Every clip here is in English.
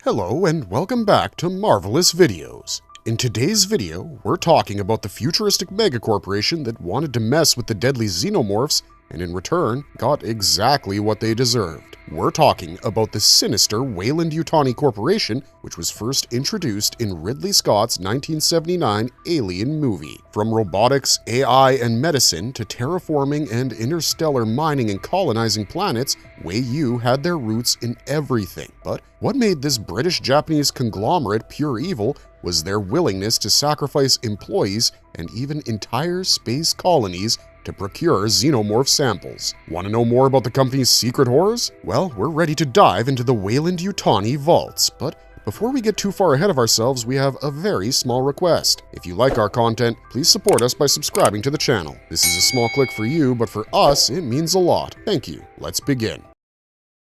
Hello and welcome back to Marvelous Videos. In today's video, we're talking about the futuristic megacorporation that wanted to mess with the deadly Xenomorphs and in return got exactly what they deserved. We're talking about the sinister Weyland Yutani Corporation, which was first introduced in Ridley Scott's 1979 Alien movie. From robotics, AI, and medicine to terraforming and interstellar mining and colonizing planets, Wey-Yu had their roots in everything. But what made this British-Japanese conglomerate pure evil was their willingness to sacrifice employees and even entire space colonies to procure xenomorph samples. Want to know more about the company's secret horrors? Well, we're ready to dive into the Weyland Yutani vaults, but before we get too far ahead of ourselves, we have a very small request. If you like our content, please support us by subscribing to the channel. This is a small click for you, but for us, it means a lot. Thank you. Let's begin.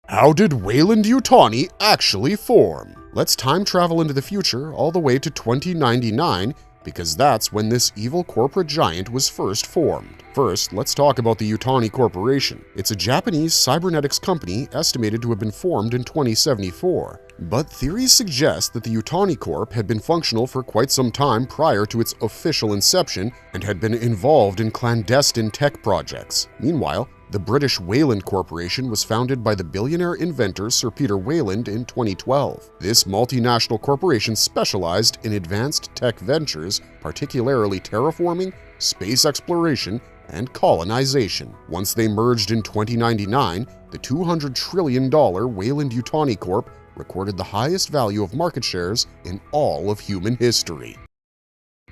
How did Weyland Yutani actually form? Let's time travel into the future all the way to 2099, because that's when this evil corporate giant was first formed. First, let's talk about the Yutani Corporation. It's a Japanese cybernetics company estimated to have been formed in 2074. But theories suggest that the Yutani Corp had been functional for quite some time prior to its official inception and had been involved in clandestine tech projects. Meanwhile, the British Weyland Corporation was founded by the billionaire inventor Sir Peter Weyland in 2012. This multinational corporation specialized in advanced tech ventures, particularly terraforming, space exploration, and colonization. Once they merged in 2099, the $200 trillion Weyland Yutani Corp recorded the highest value of market shares in all of human history.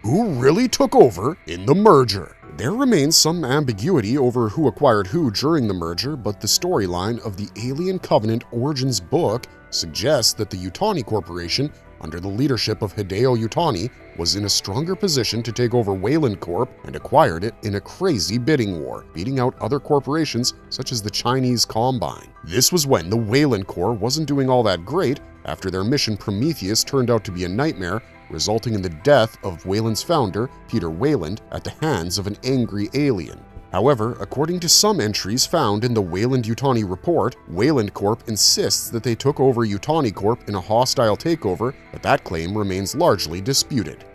Who really took over in the merger? There remains some ambiguity over who acquired who during the merger, but the storyline of the Alien Covenant Origins book suggests that the Yutani Corporation, under the leadership of Hideo Yutani, was in a stronger position to take over Weyland Corp and acquired it in a crazy bidding war, beating out other corporations such as the Chinese Combine. This was when the Weyland Corps wasn't doing all that great after their mission Prometheus turned out to be a nightmare, resulting in the death of Weyland's founder, Peter Weyland, at the hands of an angry alien. However, according to some entries found in the Weyland Yutani report, Weyland Corp insists that they took over Yutani Corp in a hostile takeover, but that claim remains largely disputed.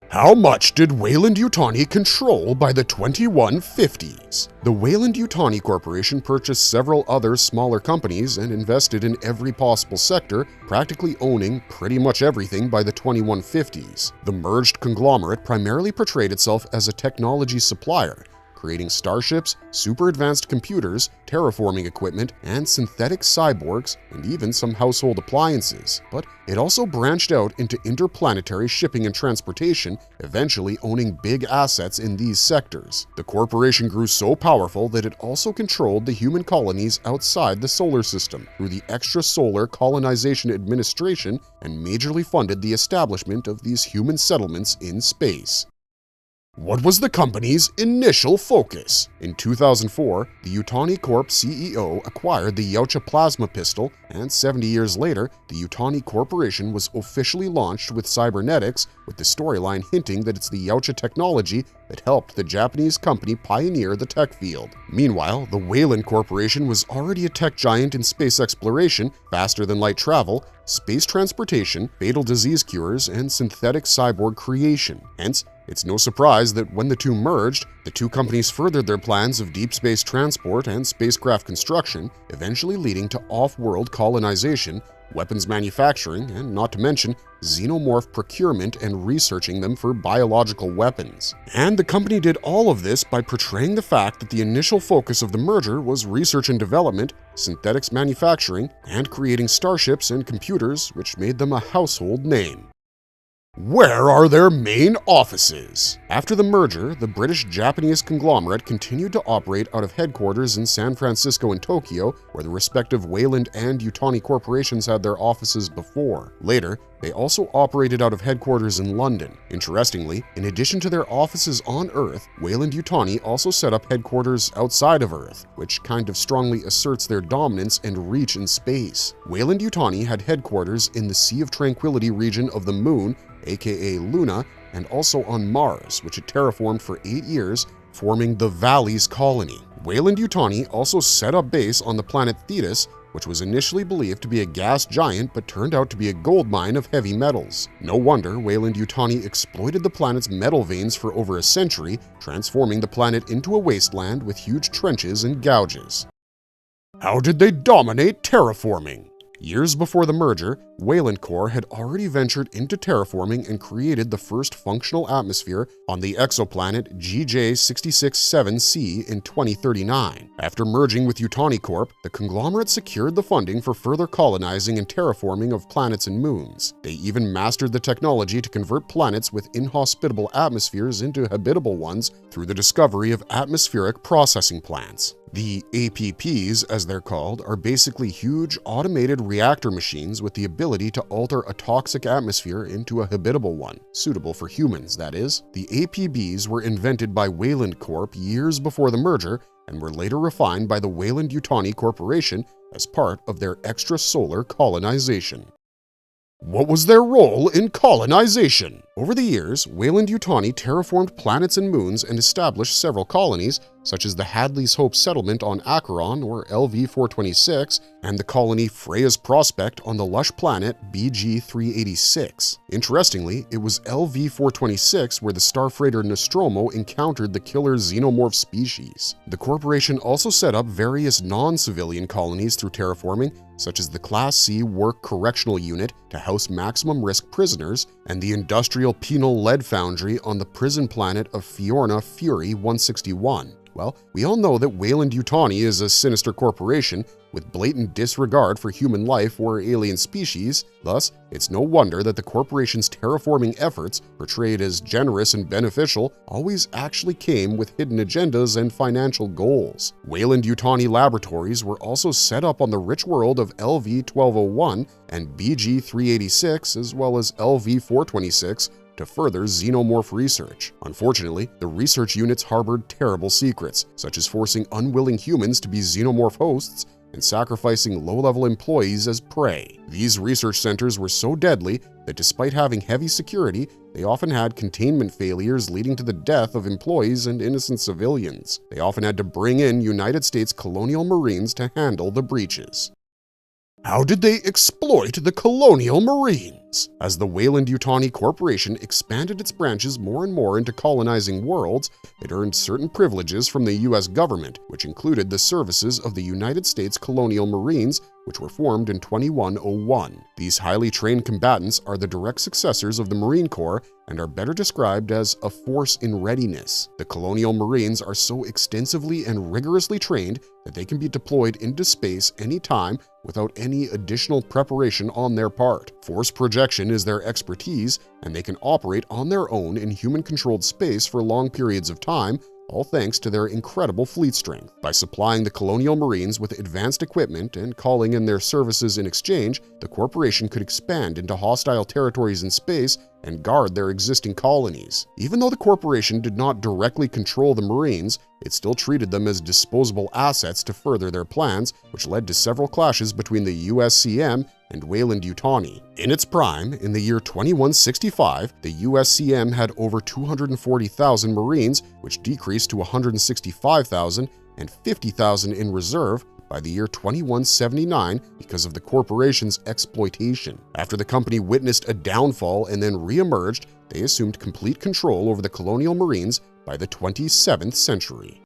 How much did Weyland Yutani control by the 2150s? The Weyland Yutani Corporation purchased several other smaller companies and invested in every possible sector, practically owning pretty much everything by the 2150s. The merged conglomerate primarily portrayed itself as a technology supplier, creating starships, super advanced computers, terraforming equipment, and synthetic cyborgs, and even some household appliances. But it also branched out into interplanetary shipping and transportation, eventually owning big assets in these sectors. The corporation grew so powerful that it also controlled the human colonies outside the solar system through the Extrasolar Colonization Administration and majorly funded the establishment of these human settlements in space. What was the company's initial focus? In 2004, the Yutani Corp CEO acquired the Yautja plasma pistol, and 70 years later, the Yutani Corporation was officially launched with cybernetics, with the storyline hinting that it's the Yautja technology that helped the Japanese company pioneer the tech field. Meanwhile, the Weyland Corporation was already a tech giant in space exploration, faster-than-light travel, space transportation, fatal disease cures, and synthetic cyborg creation. Hence, it's no surprise that when the two merged, the two companies furthered their plans of deep space transport and spacecraft construction, eventually leading to off-world colonization, weapons manufacturing, and not to mention xenomorph procurement and researching them for biological weapons. And the company did all of this by portraying the fact that the initial focus of the merger was research and development, synthetics manufacturing, and creating starships and computers, which made them a household name. Where are their main offices? After the merger, the British-Japanese conglomerate continued to operate out of headquarters in San Francisco and Tokyo, where the respective Weyland and Yutani corporations had their offices before. Later, they also operated out of headquarters in London. Interestingly, in addition to their offices on Earth, Weyland Yutani also set up headquarters outside of Earth, which kind of strongly asserts their dominance and reach in space. Weyland Yutani had headquarters in the Sea of Tranquility region of the Moon, aka Luna, and also on Mars, which it terraformed for 8 years, forming the Valleys colony. Weyland Yutani also set up base on the planet Thetis, which was initially believed to be a gas giant but turned out to be a gold mine of heavy metals. No wonder Weyland Yutani exploited the planet's metal veins for over a century, transforming the planet into a wasteland with huge trenches and gouges. How did they dominate terraforming? Years before the merger, Weyland Corp had already ventured into terraforming and created the first functional atmosphere on the exoplanet GJ667c in 2039. After merging with Yutani Corp, the conglomerate secured the funding for further colonizing and terraforming of planets and moons. They even mastered the technology to convert planets with inhospitable atmospheres into habitable ones through the discovery of atmospheric processing plants. The APPs, as they're called, are basically huge automated reactor machines with the ability to alter a toxic atmosphere into a habitable one, suitable for humans, that is. The APBs were invented by Weyland Corp years before the merger and were later refined by the Weyland Yutani Corporation as part of their extrasolar colonization. What was their role in colonization? Over the years, Weyland Yutani terraformed planets and moons and established several colonies, such as the Hadley's Hope settlement on Acheron, or LV-426, and the colony Freya's Prospect on the lush planet BG-386. Interestingly, it was LV-426 where the starfreighter Nostromo encountered the killer Xenomorph species. The corporation also set up various non-civilian colonies through terraforming, such as the Class C Work Correctional Unit to house maximum-risk prisoners, and the Industrial Penal Lead Foundry on the prison planet of Fiorna Fury 161. Well, we all know that Weyland Yutani is a sinister corporation with blatant disregard for human life or alien species. Thus, it's no wonder that the corporation's terraforming efforts, portrayed as generous and beneficial, always actually came with hidden agendas and financial goals. Weyland Yutani laboratories were also set up on the rich world of LV-1201 and BG-386 as well as LV-426 to further xenomorph research. Unfortunately, the research units harbored terrible secrets, such as forcing unwilling humans to be xenomorph hosts and sacrificing low-level employees as prey. These research centers were so deadly that despite having heavy security, they often had containment failures leading to the death of employees and innocent civilians. They often had to bring in United States colonial marines to handle the breaches. How did they exploit the colonial marines? As the Weyland Yutani Corporation expanded its branches more and more into colonizing worlds, it earned certain privileges from the U.S. government, which included the services of the United States Colonial Marines, which were formed in 2101. These highly trained combatants are the direct successors of the Marine Corps and are better described as a force in readiness. The Colonial Marines are so extensively and rigorously trained that they can be deployed into space anytime without any additional preparation on their part. Force projection is their expertise, and they can operate on their own in human-controlled space for long periods of time, all thanks to their incredible fleet strength. By supplying the Colonial Marines with advanced equipment and calling in their services in exchange, the corporation could expand into hostile territories in space and guard their existing colonies. Even though the corporation did not directly control the Marines, it still treated them as disposable assets to further their plans, which led to several clashes between the USCM and Weyland Yutani. In its prime, in the year 2165, the USCM had over 240,000 Marines, which decreased to 165,000 and 50,000 in reserve by the year 2179 because of the corporation's exploitation. After the company witnessed a downfall and then re-emerged, they assumed complete control over the Colonial Marines by the 27th century.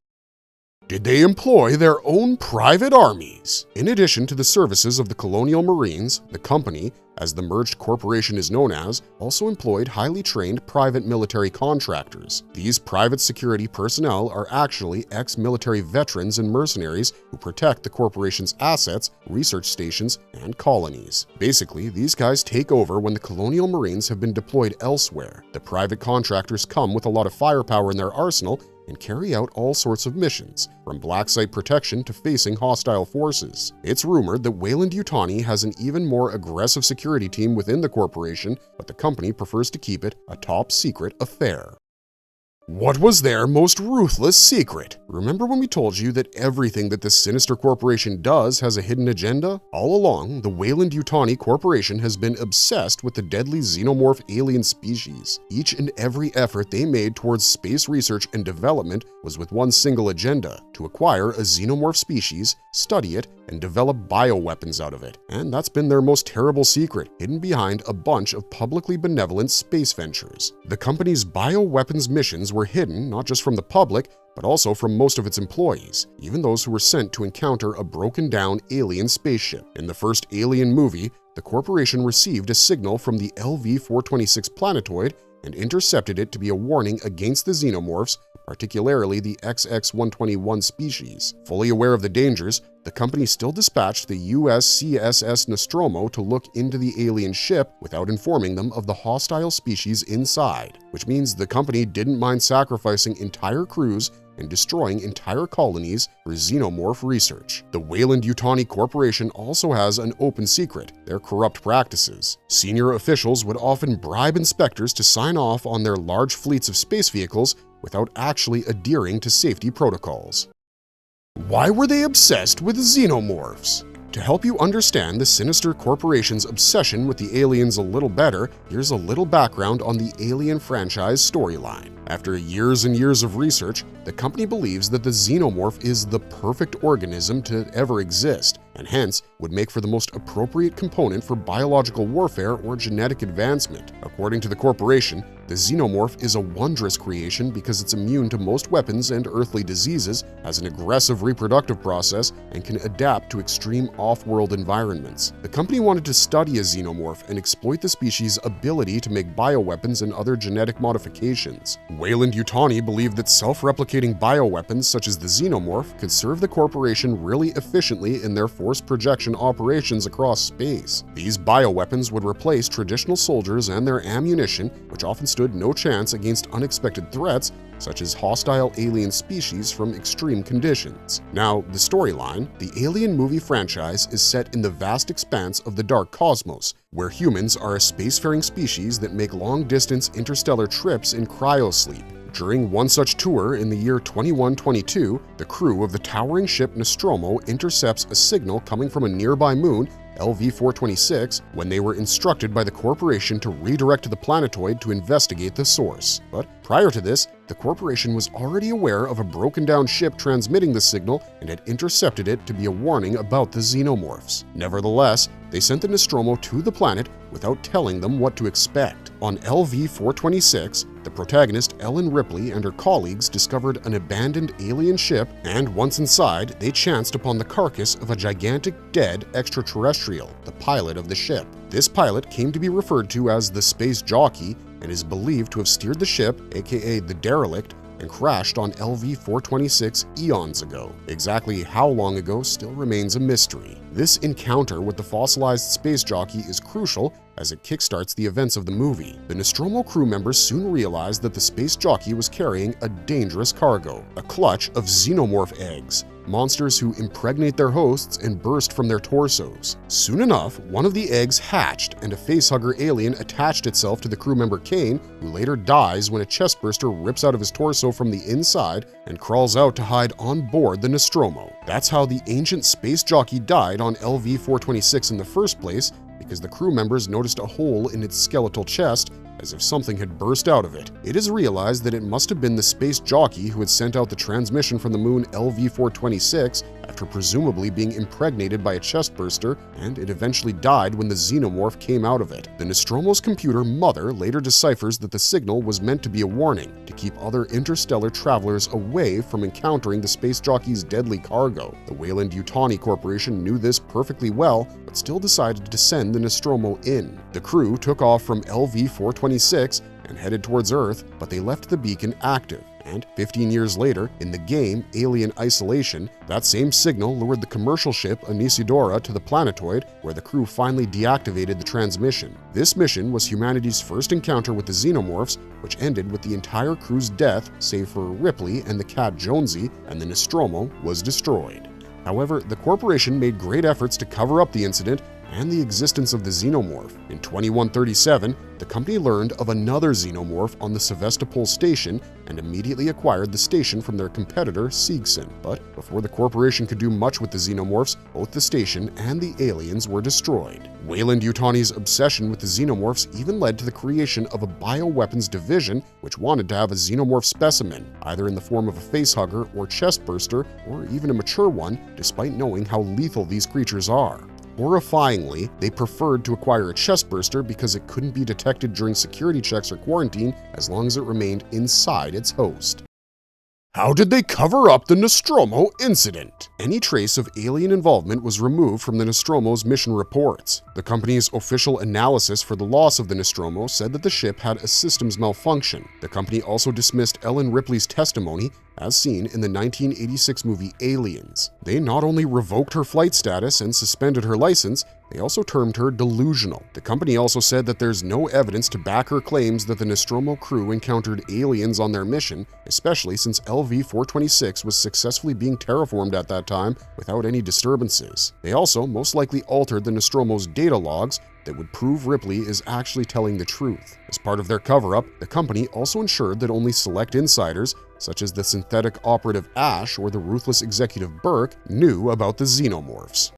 Did they employ their own private armies? In addition to the services of the Colonial Marines, the company, as the merged corporation is known as, also employed highly trained private military contractors. These private security personnel are actually ex-military veterans and mercenaries who protect the corporation's assets, research stations, and colonies. Basically, these guys take over when the Colonial Marines have been deployed elsewhere. The private contractors come with a lot of firepower in their arsenal and carry out all sorts of missions, from black site protection to facing hostile forces. It's rumored that Weyland Yutani has an even more aggressive security team within the corporation, but the company prefers to keep it a top-secret affair. What was their most ruthless secret? Remember when we told you that everything that this sinister corporation does has a hidden agenda? All along, the Weyland Yutani Corporation has been obsessed with the deadly xenomorph alien species. Each and every effort they made towards space research and development was with one single agenda: to acquire a xenomorph species study it, and develop bioweapons out of it. And that's been their most terrible secret, hidden behind a bunch of publicly benevolent space ventures. The company's bioweapons missions were hidden not just from the public, but also from most of its employees, even those who were sent to encounter a broken-down alien spaceship. In the first Alien movie, the corporation received a signal from the LV-426 planetoid and intercepted it to be a warning against the Xenomorphs, particularly the XX-121 species. Fully aware of the dangers, the company still dispatched the US CSS Nostromo to look into the alien ship without informing them of the hostile species inside, which means the company didn't mind sacrificing entire crews and destroying entire colonies for xenomorph research. The Weyland Yutani Corporation also has an open secret: their corrupt practices. Senior officials would often bribe inspectors to sign off on their large fleets of space vehicles without actually adhering to safety protocols. Why were they obsessed with xenomorphs? To help you understand the sinister corporation's obsession with the aliens a little better, here's a little background on the Alien franchise storyline. After years and years of research, the company believes that the xenomorph is the perfect organism to ever exist, and hence would make for the most appropriate component for biological warfare or genetic advancement. According to the corporation, the xenomorph is a wondrous creation because it's immune to most weapons and earthly diseases, has an aggressive reproductive process, and can adapt to extreme off-world environments. The company wanted to study a xenomorph and exploit the species' ability to make bioweapons and other genetic modifications. Weyland Yutani believed that self-replicating bioweapons such as the xenomorph could serve the corporation really efficiently in their force projection operations across space. These bioweapons would replace traditional soldiers and their ammunition, which often stood no chance against unexpected threats such as hostile alien species from extreme conditions. Now, the storyline: the Alien movie franchise is set in the vast expanse of the dark cosmos, where humans are a spacefaring species that make long-distance interstellar trips in cryosleep. During one such tour in the year 2122, the crew of the towering ship Nostromo intercepts a signal coming from a nearby moon, LV-426, when they were instructed by the corporation to redirect to the planetoid to investigate the source. But prior to this, the corporation was already aware of a broken-down ship transmitting the signal and had intercepted it to be a warning about the xenomorphs. Nevertheless, they sent the Nostromo to the planet without telling them what to expect. On LV-426, the protagonist Ellen Ripley and her colleagues discovered an abandoned alien ship, and once inside, they chanced upon the carcass of a gigantic dead extraterrestrial, the pilot of the ship. This pilot came to be referred to as the Space Jockey and is believed to have steered the ship, aka the derelict, and crashed on LV-426 eons ago. Exactly how long ago still remains a mystery. This encounter with the fossilized space jockey is crucial as it kickstarts the events of the movie. The Nostromo crew members soon realized that the space jockey was carrying a dangerous cargo, a clutch of xenomorph eggs, monsters who impregnate their hosts and burst from their torsos. Soon enough, one of the eggs hatched and a facehugger alien attached itself to the crew member Kane, who later dies when a chestburster rips out of his torso from the inside and crawls out to hide on board the Nostromo. That's how the ancient space jockey died on LV-426 in the first place, because the crew members noticed a hole in its skeletal chest as if something had burst out of it. It is realized that it must have been the space jockey who had sent out the transmission from the moon LV-426 after presumably being impregnated by a chestburster, and it eventually died when the xenomorph came out of it. The Nostromo's computer mother later deciphers that the signal was meant to be a warning to keep other interstellar travelers away from encountering the space jockey's deadly cargo. The Weyland Yutani Corporation knew this perfectly well, but still decided to send the Nostromo in. The crew took off from LV-426 and headed towards Earth, but they left the beacon active. And 15 years later, in the game Alien Isolation, that same signal lured the commercial ship Anisidora to the planetoid, where the crew finally deactivated the transmission. This mission was humanity's first encounter with the Xenomorphs, which ended with the entire crew's death save for Ripley and the cat Jonesy, and the Nostromo was destroyed. However, the corporation made great efforts to cover up the incident, and the existence of the Xenomorph. In 2137, the company learned of another Xenomorph on the Sevastopol station and immediately acquired the station from their competitor Seegson. But before the corporation could do much with the Xenomorphs, both the station and the aliens were destroyed. Weyland Yutani's obsession with the Xenomorphs even led to the creation of a bioweapons division which wanted to have a Xenomorph specimen, either in the form of a facehugger or chest burster, or even a mature one, despite knowing how lethal these creatures are. Horrifyingly, they preferred to acquire a chest burster because it couldn't be detected during security checks or quarantine as long as it remained inside its host. How did they cover up the Nostromo incident? Any trace of alien involvement was removed from the Nostromo's mission reports. The company's official analysis for the loss of the Nostromo said that the ship had a systems malfunction. The company also dismissed Ellen Ripley's testimony, as seen in the 1986 movie Aliens. They not only revoked her flight status and suspended her license, they also termed her delusional. The company also said that there's no evidence to back her claims that the Nostromo crew encountered aliens on their mission, especially since LV-426 was successfully being terraformed at that time without any disturbances. They also most likely altered the Nostromo's data logs that would prove Ripley is actually telling the truth. As part of their cover-up, the company also ensured that only select insiders, such as the synthetic operative Ash or the ruthless executive Burke, knew about the Xenomorphs.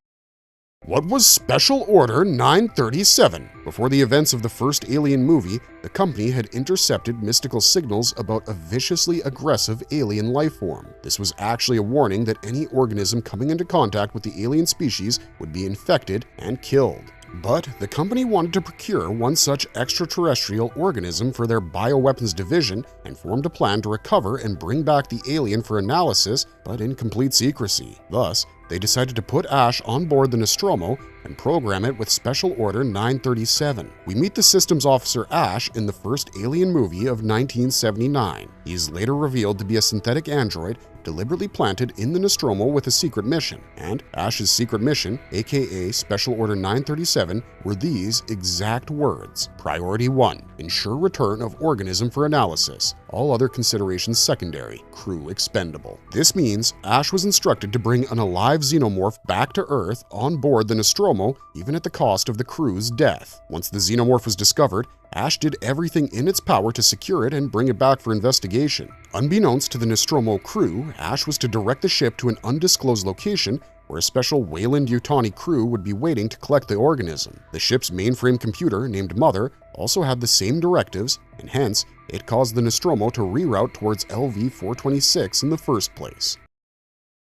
What was Special Order 937? Before the events of the first Alien movie, the company had intercepted mystical signals about a viciously aggressive alien life form. This was actually a warning that any organism coming into contact with the alien species would be infected and killed. But the company wanted to procure one such extraterrestrial organism for their bioweapons division and formed a plan to recover and bring back the alien for analysis, but in complete secrecy. Thus, they decided to put Ash on board the Nostromo and program it with Special Order 937. We meet the systems officer Ash in the first Alien movie of 1979. He is later revealed to be a synthetic android deliberately planted in the Nostromo with a secret mission. And Ash's secret mission, aka Special Order 937, were these exact words. Priority 1. Ensure return of organism for analysis. All other considerations secondary. Crew expendable. This means Ash was instructed to bring an alive Xenomorph back to Earth on board the Nostromo, even at the cost of the crew's death. Once the Xenomorph was discovered, Ash did everything in its power to secure it and bring it back for investigation. Unbeknownst to the Nostromo crew, Ash was to direct the ship to an undisclosed location where a special Weyland Yutani crew would be waiting to collect the organism. The ship's mainframe computer, named Mother, also had the same directives, and hence, it caused the Nostromo to reroute towards LV-426 in the first place.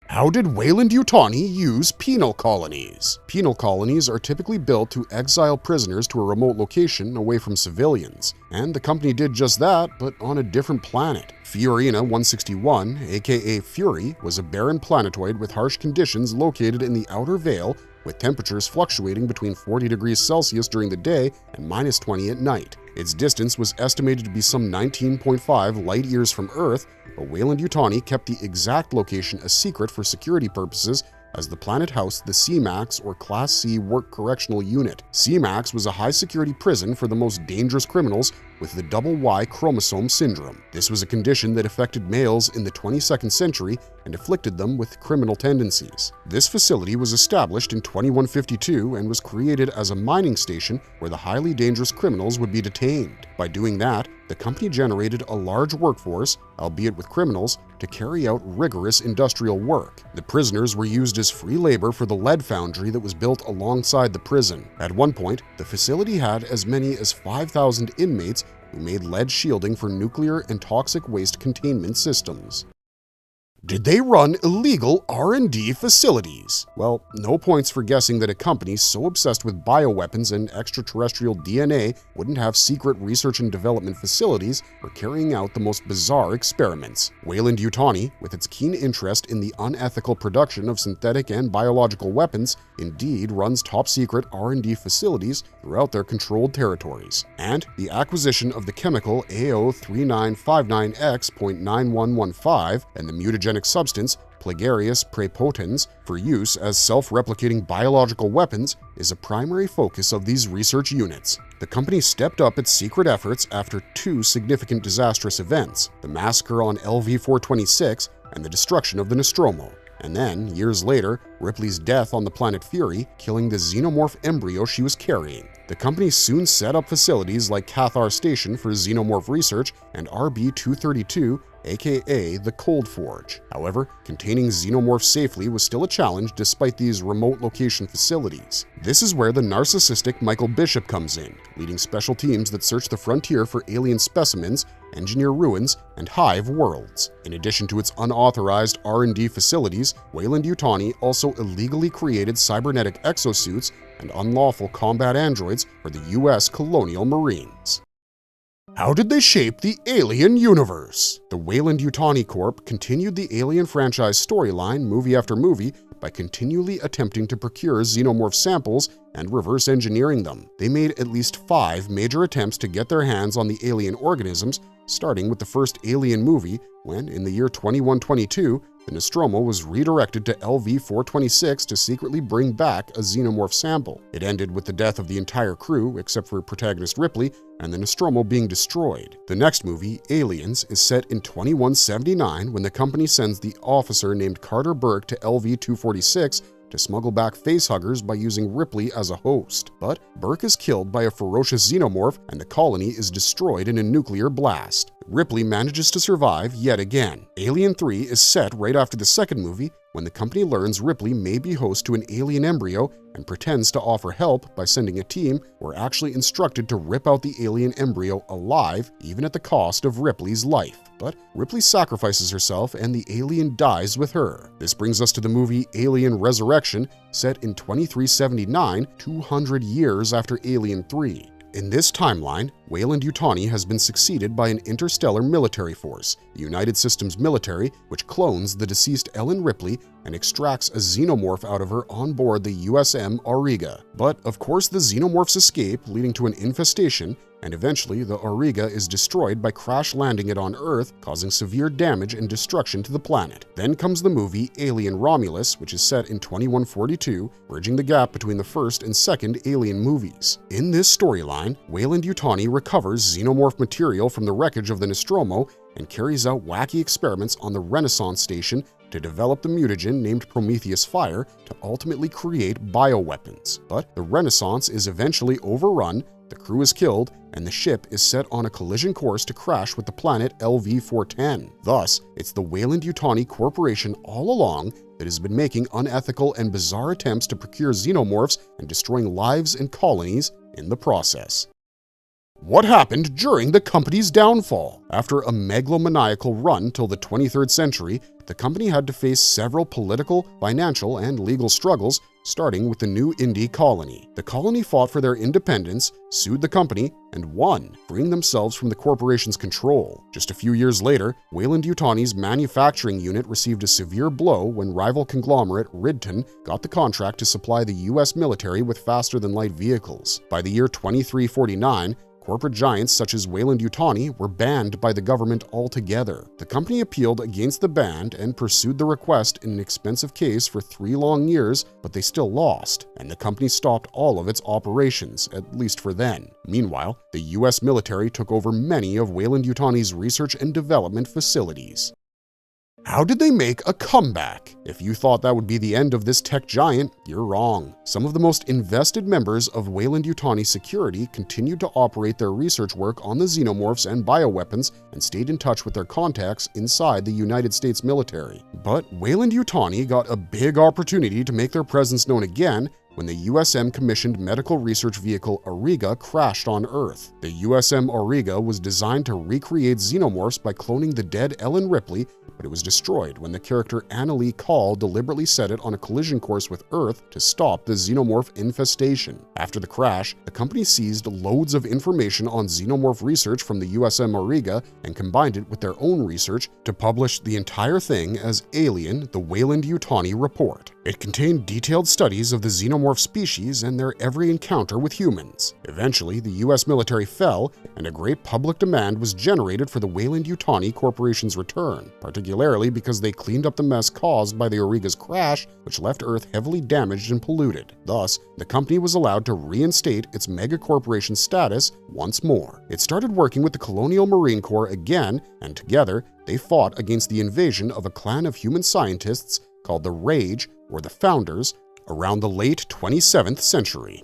How did Weyland Yutani use penal colonies? Penal colonies are typically built to exile prisoners to a remote location away from civilians, and the company did just that, but on a different planet. Fiorina 161, aka Fury, was a barren planetoid with harsh conditions located in the outer veil, with temperatures fluctuating between 40 degrees Celsius during the day and -20 at night. Its distance was estimated to be some 19.5 light-years from Earth, but Weyland Yutani kept the exact location a secret for security purposes, as the planet housed the C-Max or Class C Work Correctional Unit. C-Max was a high-security prison for the most dangerous criminals with the double Y chromosome syndrome. This was a condition that affected males in the 22nd century and afflicted them with criminal tendencies. This facility was established in 2152 and was created as a mining station where the highly dangerous criminals would be detained. By doing that, the company generated a large workforce, albeit with criminals, to carry out rigorous industrial work. The prisoners were used as free labor for the lead foundry that was built alongside the prison. At one point, the facility had as many as 5,000 inmates who made lead shielding for nuclear and toxic waste containment systems. Did they run illegal R&D facilities? Well, no points for guessing that a company so obsessed with bioweapons and extraterrestrial DNA wouldn't have secret research and development facilities for carrying out the most bizarre experiments. Weyland Yutani, with its keen interest in the unethical production of synthetic and biological weapons, indeed runs top-secret R&D facilities throughout their controlled territories. And the acquisition of the chemical AO3959X.9115 and the mutagenic substance Plagiarius praepotens for use as self-replicating biological weapons is a primary focus of these research units. The company stepped up its secret efforts after two significant disastrous events, the massacre on LV-426 and the destruction of the Nostromo. And then, years later, Ripley's death on the planet Fury, killing the xenomorph embryo she was carrying. The company soon set up facilities like Cathar Station for xenomorph research and RB-232, aka the Cold Forge. However, containing xenomorphs safely was still a challenge despite these remote location facilities. This is where the narcissistic Michael Bishop comes in, leading special teams that search the frontier for alien specimens, engineer ruins, and hive worlds. In addition to its unauthorized R&D facilities, Weyland Yutani also illegally created cybernetic exosuits and unlawful combat androids for the US colonial marines. How did they shape the alien universe? The Weyland Yutani Corp continued the Alien franchise storyline movie after movie by continually attempting to procure xenomorph samples and reverse engineering them. They made at least 5 major attempts to get their hands on the alien organisms, starting with the first Alien movie when, in the year 2122, the Nostromo was redirected to LV-426 to secretly bring back a xenomorph sample. It ended with the death of the entire crew except for protagonist Ripley and the Nostromo being destroyed. The next movie, Aliens, is set in 2179 when the company sends the officer named Carter Burke to LV-246 to smuggle back facehuggers by using Ripley as a host. But Burke is killed by a ferocious xenomorph and the colony is destroyed in a nuclear blast. Ripley manages to survive yet again. Alien 3 is set right after the second movie when the company learns Ripley may be host to an alien embryo and pretends to offer help by sending a team who are actually instructed to rip out the alien embryo alive, even at the cost of Ripley's life. But Ripley sacrifices herself and the alien dies with her. This brings us to the movie Alien Resurrection, set in 2379, 200 years after Alien 3. In this timeline, Weyland Yutani has been succeeded by an interstellar military force, the United Systems Military, which clones the deceased Ellen Ripley and extracts a xenomorph out of her on board the USM Auriga. But of course the xenomorphs escape, leading to an infestation, and eventually the Auriga is destroyed by crash landing it on Earth, causing severe damage and destruction to the planet. Then comes the movie Alien Romulus, which is set in 2142, bridging the gap between the first and second Alien movies. In this storyline, Weyland Yutani recovers xenomorph material from the wreckage of the Nostromo and carries out wacky experiments on the Renaissance Station to develop the mutagen named Prometheus Fire to ultimately create bioweapons. But the Renaissance is eventually overrun, the crew is killed, and the ship is set on a collision course to crash with the planet LV-410. Thus, it's the Weyland Yutani Corporation all along that has been making unethical and bizarre attempts to procure xenomorphs and destroying lives and colonies in the process. What happened during the company's downfall? After a megalomaniacal run till the 23rd century, the company had to face several political, financial, and legal struggles, starting with the new Indie colony. The colony fought for their independence, sued the company, and won, freeing themselves from the corporation's control. Just a few years later, Weyland Yutani's manufacturing unit received a severe blow when rival conglomerate Ridley got the contract to supply the US military with faster-than-light vehicles. By the year 2349, corporate giants such as Weyland Yutani were banned by the government altogether. The company appealed against the ban and pursued the request in an expensive case for 3 long years, but they still lost, and the company stopped all of its operations, at least for then. Meanwhile, the US military took over many of Weyland Yutani's research and development facilities. How did they make a comeback? If you thought that would be the end of this tech giant, you're wrong. Some of the most invested members of Weyland Yutani security continued to operate their research work on the xenomorphs and bioweapons and stayed in touch with their contacts inside the United States military. But Weyland Yutani got a big opportunity to make their presence known again when the USM-commissioned medical research vehicle Auriga crashed on Earth. The USM Auriga was designed to recreate xenomorphs by cloning the dead Ellen Ripley, but it was destroyed when the character Annalee Call deliberately set it on a collision course with Earth to stop the xenomorph infestation. After the crash, the company seized loads of information on xenomorph research from the USM Auriga and combined it with their own research to publish the entire thing as Alien, the Weyland Yutani Report. It contained detailed studies of the xenomorph species and their every encounter with humans. Eventually, the US military fell, and a great public demand was generated for the Weyland Yutani Corporation's return, particularly because they cleaned up the mess caused by the Auriga's crash, which left Earth heavily damaged and polluted. Thus, the company was allowed to reinstate its megacorporation status once more. It started working with the Colonial Marine Corps again, and together, they fought against the invasion of a clan of human scientists called the Rage or the Founders around the late 27th century.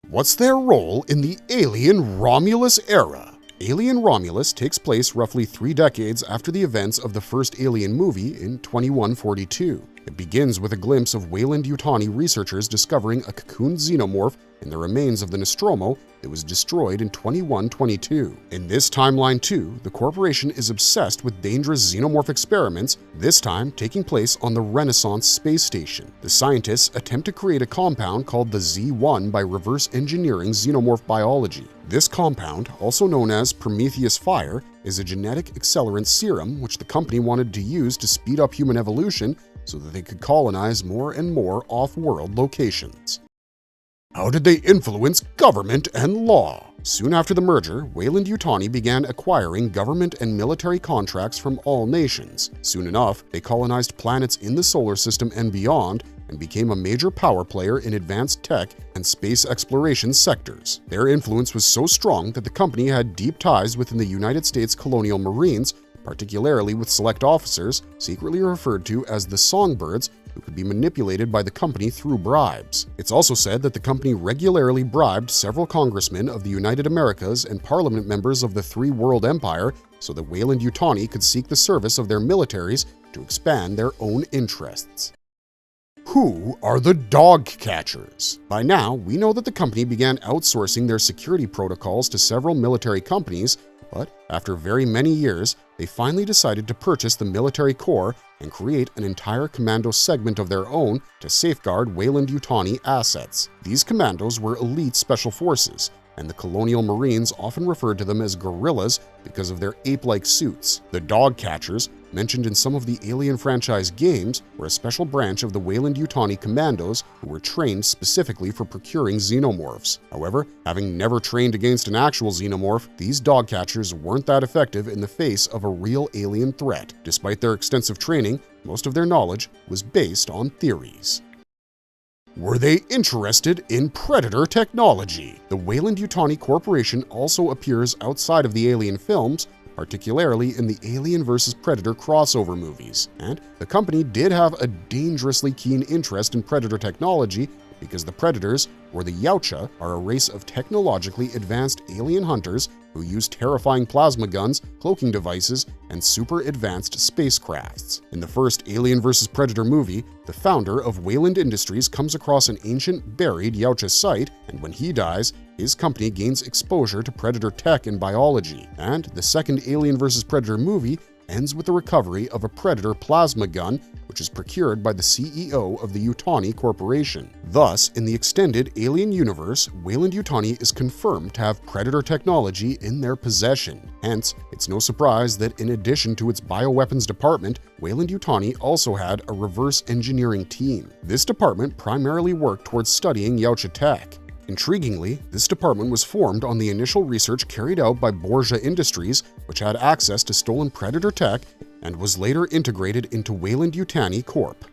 What's their role in the alien Romulus era? Alien Romulus takes place roughly 3 decades after the events of the first Alien movie in 2142. It begins with a glimpse of Weyland Yutani researchers discovering a cocooned xenomorph in the remains of the Nostromo that was destroyed in 2122. In this timeline too, the corporation is obsessed with dangerous xenomorph experiments, this time taking place on the Renaissance space station. The scientists attempt to create a compound called the Z1 by reverse engineering xenomorph biology. This compound, also known as Prometheus Fire, is a genetic accelerant serum which the company wanted to use to speed up human evolution so that they could colonize more and more off-world locations. How did they influence government and law? Soon after the merger, Weyland Yutani began acquiring government and military contracts from all nations. Soon enough, they colonized planets in the solar system and beyond and became a major power player in advanced tech and space exploration sectors. Their influence was so strong that the company had deep ties within the United States colonial marines, particularly with select officers, secretly referred to as the songbirds, who could be manipulated by the company through bribes. It's also said that the company regularly bribed several congressmen of the United Americas and parliament members of the Three World Empire so that Weyland Yutani could seek the service of their militaries to expand their own interests. Who are the dog catchers? By now, we know that the company began outsourcing their security protocols to several military companies, but after very many years, they finally decided to purchase the military corps and create an entire commando segment of their own to safeguard Weyland Yutani assets. These commandos were elite special forces, and the colonial marines often referred to them as guerrillas because of their ape-like suits. The dog catchers, mentioned in some of the Alien franchise games, were a special branch of the Weyland Yutani commandos who were trained specifically for procuring xenomorphs. However, having never trained against an actual xenomorph, these dog catchers weren't that effective in the face of a real alien threat. Despite their extensive training, most of their knowledge was based on theories. Were they interested in Predator technology? The Weyland Yutani Corporation also appears outside of the Alien films, particularly in the Alien vs. Predator crossover movies, and the company did have a dangerously keen interest in Predator technology because the Predators, or the Yautja, are a race of technologically advanced alien hunters who use terrifying plasma guns, cloaking devices, and super advanced spacecrafts. In the first Alien vs. Predator movie, the founder of Weyland Industries comes across an ancient buried Yautja site, and when he dies, his company gains exposure to Predator tech and biology. And the second Alien vs. Predator movie ends with the recovery of a Predator plasma gun, which is procured by the CEO of the Yutani Corporation. Thus, in the extended Alien universe, Weyland Yutani is confirmed to have Predator technology in their possession. Hence, it's no surprise that in addition to its bioweapons department, Weyland Yutani also had a reverse engineering team. This department primarily worked towards studying Yautja tech. Intriguingly, this department was formed on the initial research carried out by Borgia Industries, which had access to stolen Predator tech and was later integrated into Weyland Yutani Corp.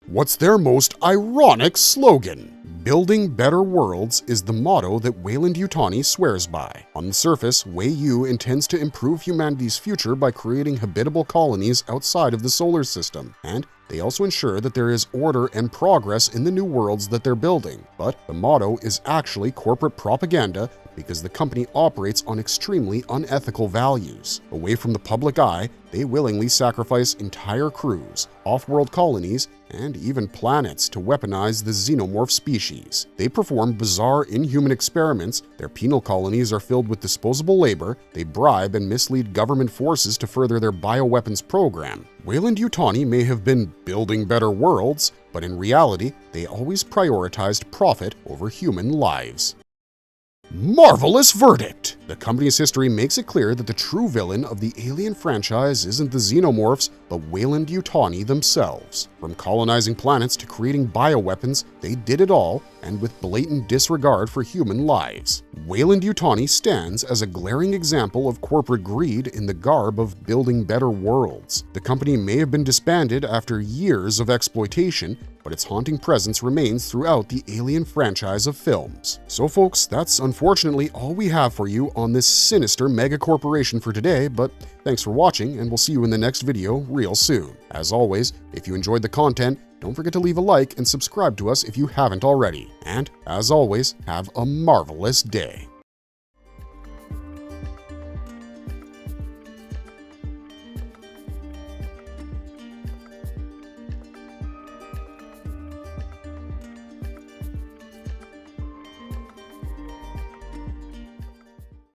What's their most ironic slogan? Building better worlds is the motto that Weyland Yutani swears by. On the surface, Wey-Yu intends to improve humanity's future by creating habitable colonies outside of the solar system, and they also ensure that there is order and progress in the new worlds that they're building. But the motto is actually corporate propaganda because the company operates on extremely unethical values. Away from the public eye, they willingly sacrifice entire crews, off-world colonies, and even planets to weaponize the xenomorph species. They perform bizarre inhuman experiments, their penal colonies are filled with disposable labor, they bribe and mislead government forces to further their bioweapons program. Weyland Yutani may have been building better worlds, but in reality, they always prioritized profit over human lives. Marvelous verdict! The company's history makes it clear that the true villain of the Alien franchise isn't the Xenomorphs, but Weyland Yutani themselves. From colonizing planets to creating bioweapons, they did it all, and with blatant disregard for human lives. Weyland Yutani stands as a glaring example of corporate greed in the garb of building better worlds. The company may have been disbanded after years of exploitation, but but its haunting presence remains throughout the Alien franchise of films. So folks, that's unfortunately all we have for you on this sinister megacorporation for today, but thanks for watching, and we'll see you in the next video real soon. As always, if you enjoyed the content, don't forget to leave a like and subscribe to us if you haven't already. And as always, have a marvelous day.